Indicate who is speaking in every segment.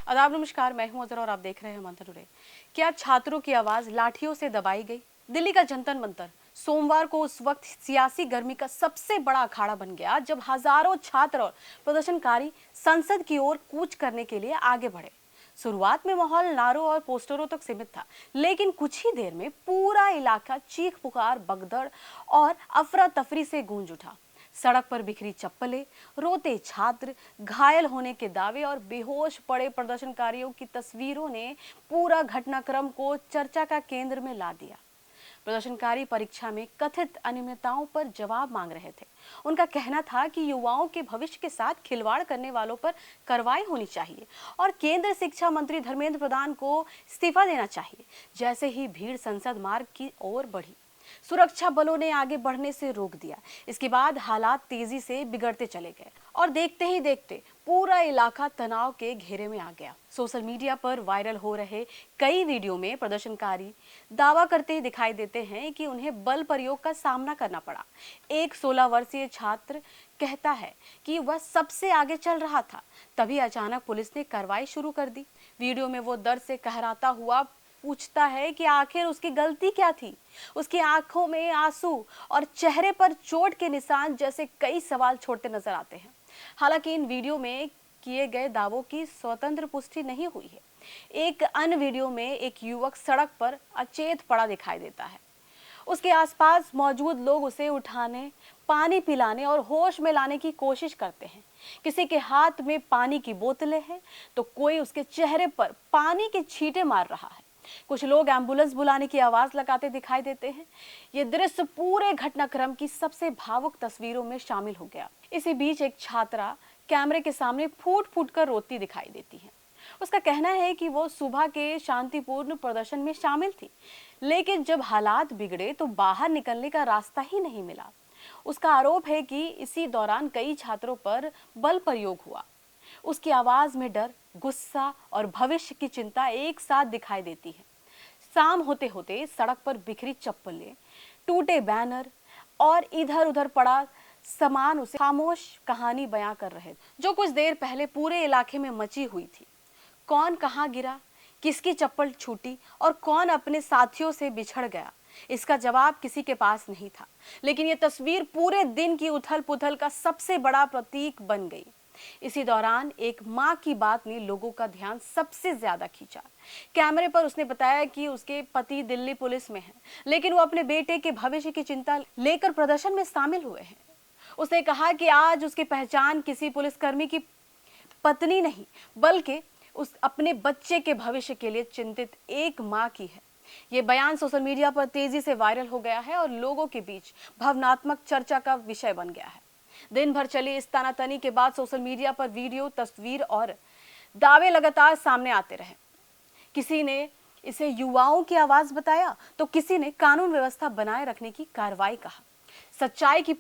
Speaker 1: आदाब नमस्कार, मैं हूं अजहर और आप देख रहे हैं मंथन टुडे। क्या छात्रों की आवाज लाठियों से दबाई गई? दिल्ली का जंतर मंतर सोमवार को उस वक्त सियासी गर्मी का सबसे बड़ा अखाड़ा बन गया जब हजारों छात्र और प्रदर्शनकारी संसद की ओर कूच करने के लिए आगे बढ़े। शुरुआत में माहौल नारों और पोस्टरों तक सीमित था, लेकिन कुछ ही देर में पूरा इलाका चीख पुकार, भगदड़ और अफरा तफरी से गूंज उठा। सड़क पर बिखरी चप्पलें, रोते छात्र, घायल होने के दावे और बेहोश पड़े प्रदर्शनकारियों की तस्वीरों ने पूरा घटनाक्रम को चर्चा का केंद्र में ला दिया। प्रदर्शनकारी परीक्षा में कथित अनियमितताओं पर जवाब मांग रहे थे। उनका कहना था कि युवाओं के भविष्य के साथ खिलवाड़ करने वालों पर कार्रवाई होनी चाहिए और केंद्र शिक्षा मंत्री धर्मेंद्र प्रधान को इस्तीफा देना चाहिए। जैसे ही भीड़ संसद मार्ग की ओर बढ़ी, सुरक्षा बलों ने आगे बढ़ने से रोक दिया। इसके बाद हालात तेजी से बिगड़ते चले गए और देखते ही देखते पूरा इलाका तनाव के घेरे में आ गया। सोशल मीडिया पर वायरल हो रहे कई वीडियो में प्रदर्शनकारी दावा करते दिखाई देते हैं कि उन्हें बल प्रयोग का सामना करना पड़ा। एक 16 वर्षीय छात्र कहता है कि वह सबसे आगे चल रहा था, तभी अचानक पुलिस ने कार्रवाई शुरू कर दी। वीडियो में वो दर्द से कहराता हुआ पूछता है कि आखिर उसकी गलती क्या थी। उसकी आंखों में आंसू और चेहरे पर चोट के निशान जैसे कई सवाल छोड़ते नजर आते हैं। हालांकि इन वीडियो में किए गए दावों की स्वतंत्र पुष्टि नहीं हुई है। एक अन्य वीडियो में एक युवक सड़क पर अचेत पड़ा दिखाई देता है। उसके आसपास मौजूद लोग उसे उठाने, पानी पिलाने और होश में लाने की कोशिश करते हैं। किसी के हाथ में पानी की बोतलें हैं तो कोई उसके चेहरे पर पानी के छींटे मार रहा है। कुछ लोग एम्बुलेंस बुलाने की आवाज लगाते दिखाई देते हैं। ये दृश्य पूरे घटनाक्रम की सबसे भावुक तस्वीरों में शामिल हो गया। इसी बीच एक छात्रा कैमरे के सामने फूट फूट कर रोती दिखाई देती है। उसका कहना है कि वो सुबह के शांतिपूर्ण प्रदर्शन में शामिल थी, लेकिन जब हालात बिगड़े तो बाहर निकलने का रास्ता ही नहीं मिला। उसका आरोप है कि इसी दौरान कई छात्रों पर बल प्रयोग हुआ। उसकी आवाज में डर, गुस्सा और भविष्य की चिंता एक साथ दिखाई देती है। शाम होते होते सड़क पर बिखरी चप्पलें, टूटे बैनर और इधर उधर पड़ा सामान उसे खामोश कहानी बयां कर रहे थे, जो कुछ देर पहले पूरे इलाके में मची हुई थी। कौन कहां गिरा, किसकी चप्पल छूटी और कौन अपने साथियों से बिछड़ गया, इसका जवाब किसी के पास नहीं था। लेकिन यह तस्वीर पूरे दिन की उथल पुथल का सबसे बड़ा प्रतीक बन गई। इसी दौरान एक मां की बात ने लोगों का ध्यान सबसे ज्यादा खींचा। कैमरे पर उसने बताया कि उसके पति दिल्ली पुलिस में हैं, लेकिन वो अपने बेटे के भविष्य की चिंता लेकर प्रदर्शन में शामिल हुए हैं। उसने कहा कि आज उसकी पहचान किसी पुलिसकर्मी की पत्नी नहीं, बल्कि उस अपने बच्चे के भविष्य के लिए चिंतित एक मां की है। ये बयान सोशल मीडिया पर तेजी से वायरल हो गया है और लोगों के बीच भावनात्मक चर्चा का विषय बन गया है। दिन भर चली इस तानातनी के बाद सोशल मीडिया पर वीडियो, तस्वीर और दावे लगातार सामने आते रहे। किसी ने इसे युवाओं की आवाज बताया तो किसी ने कानून व्यवस्था बनाए रखने की कार्रवाई कहा। सच्चाई की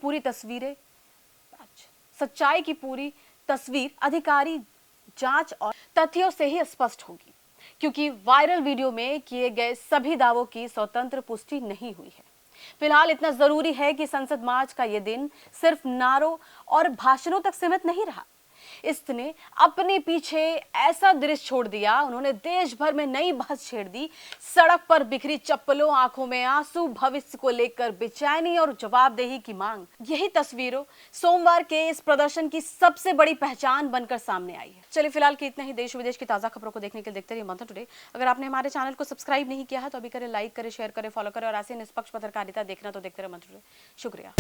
Speaker 1: पूरी तस्वीर अधिकारी जांच और तथ्यों से ही स्पष्ट होगी, क्योंकि वायरल वीडियो में किए गए सभी दावों की स्वतंत्र पुष्टि नहीं हुई है। फिलहाल इतना जरूरी है कि संसद मार्च का ये दिन सिर्फ नारों और भाषणों तक सीमित नहीं रहा। इसने अपने पीछे ऐसा दृश्य छोड़ दिया। उन्होंने देश भर में नई बहस छेड़ दी। सड़क पर बिखरी चप्पलों, आंखों में आंसू, भविष्य को लेकर बेचैनी और जवाबदेही की मांग। यही तस्वीरों सोमवार के इस प्रदर्शन की सबसे बड़ी पहचान बनकर सामने आई है। चलिए फिलहाल की इतना ही। देश विदेश की ताजा खबरों को देखने के लिए देखते रहिए मंथन टुडे। अगर आपने हमारे चैनल को सब्सक्राइब नहीं किया है तो अभी करें, लाइक करें, शेयर करें, फॉलो करें और ऐसे निष्पक्ष पत्रकारिता देखना तो देखते रहे मंथन टुडे। शुक्रिया।